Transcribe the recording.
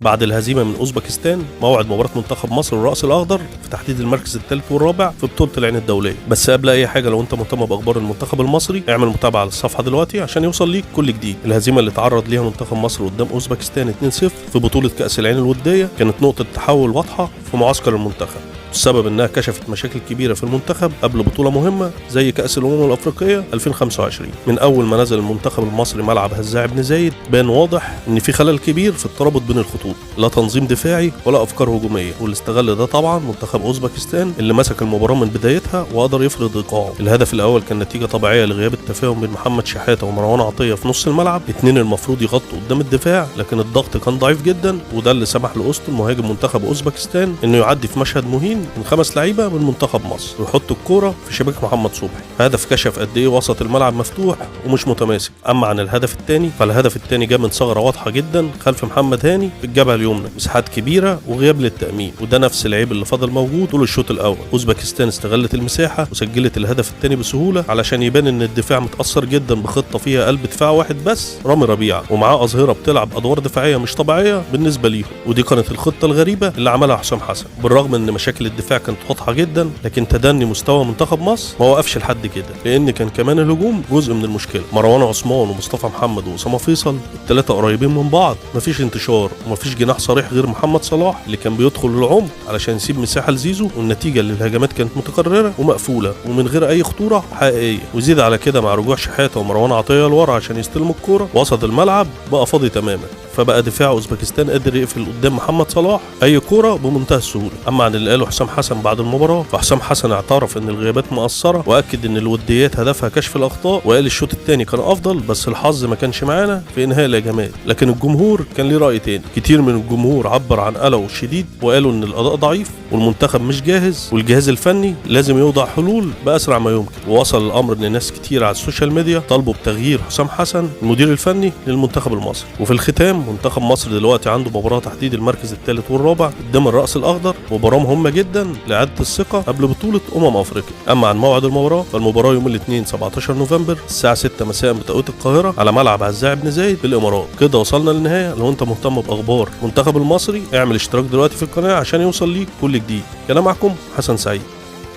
بعد الهزيمة من أوزبكستان موعد مباراة منتخب مصر والرأس الأخضر في تحديد المركز الثالث والرابع في بطولة العين الدولية. بس قبل أي حاجة، لو أنت مهتم بأخبار المنتخب المصري اعمل متابعة على الصفحة دلوقتي عشان يوصل ليك كل جديد. الهزيمة اللي تعرض ليها منتخب مصر قدام أوزبكستان 2-0 في بطولة كأس العين الودية كانت نقطة تحول واضحة في معسكر المنتخب. السبب انها كشفت مشاكل كبيره في المنتخب قبل بطوله مهمه زي كاس الامم الافريقيه 2025. من اول ما نزل المنتخب المصري ملعب هزاع بن زايد بان واضح ان في خلل كبير في الترابط بين الخطوط، لا تنظيم دفاعي ولا افكار هجوميه، واللي استغل ده طبعا منتخب اوزبكستان اللي مسك المباراه من بدايتها وقدر يفرض ايقاعه. الهدف الاول كان نتيجه طبيعيه لغياب التفاهم بين محمد شحاته ومروان عطيه في نص الملعب، اتنين المفروض يغطوا قدام الدفاع لكن الضغط كان ضعيف جدا، وده اللي سمح لاوستن مهاجم منتخب اوزبكستان انه يعدي في مشهد مهين من 5 لعيبه من منتخب مصر ويحط الكوره في شباك محمد صبحي. هدف كشف قد ايه وسط الملعب مفتوح ومش متماسك. اما عن الهدف الثاني فالهدف الثاني جاء من ثغره واضحه جدا خلف محمد هاني في الجبهه اليمنى، مساحات كبيره وغياب للتامين، وده نفس العيب اللي فضل موجود طول الشوط الاول. اوزبكستان استغلت المساحه وسجلت الهدف الثاني بسهوله علشان يبان ان الدفاع متاثر جدا بخطه فيها قلب دفاع واحد بس رامي ربيعه، ومعاه اظهره بتلعب ادوار دفاعيه مش طبيعيه بالنسبه ليهم، ودي كانت الخطه الغريبه اللي عملها حسام حسن. بالرغم ان مشاكل الدفاع كانت واضحه جدا، لكن تدني مستوى منتخب مصر ما وقفش لحد كده، لان كان كمان الهجوم جزء من المشكله. مروان عثمان ومصطفى محمد واسامه فيصل الثلاثه قريبين من بعض، مفيش انتشار ومفيش جناح صريح غير محمد صلاح اللي كان بيدخل للعمق علشان يسيب مساحه لزيزو، والنتيجه اللي الهجمات كانت متكرره ومقفوله ومن غير اي خطوره حقيقيه. وزيد على كده مع رجوع شحاته ومروان عطيه لورا عشان يستلموا الكوره، وسط الملعب بقى فاضي تماما، فبقى دفاع اوزبكستان قادر يقفل قدام محمد صلاح اي كوره بمنتهى السهوله. اما عن اللي قاله حسام حسن بعد المباراه، فحسام حسن اعترف ان الغيابات مقصره واكد ان الوديات هدفها كشف الاخطاء، وقال الشوط الثاني كان افضل بس الحظ ما كانش معانا في انهاء الهجمات. لكن الجمهور كان ليه راي تاني. كتير من الجمهور عبر عن قلقه الشديد وقالوا ان الاداء ضعيف والمنتخب مش جاهز والجهاز الفني لازم يوضع حلول باسرع ما يمكن. ووصل الامر ان ناس كتير على السوشيال ميديا طالبوا بتغيير حسام حسن المدير الفني للمنتخب المصري. وفي الختام، منتخب مصر دلوقتي عنده مباراه تحديد المركز الثالث والرابع قدام الرأس الاخضر، مباراه مهمه جدا لاعاده الثقه قبل بطوله افريقيا. اما عن موعد المباراه فالمباراه يوم الاثنين 17 نوفمبر الساعه 6 مساء بتوقيت القاهره على ملعب هزاع بن زايد في الامارات. كده وصلنا للنهايه. لو انت مهتم باخبار المنتخب المصري اعمل اشتراك دلوقتي في القناه عشان يوصل ليك كل جديد. كان معكم حسن سعيد.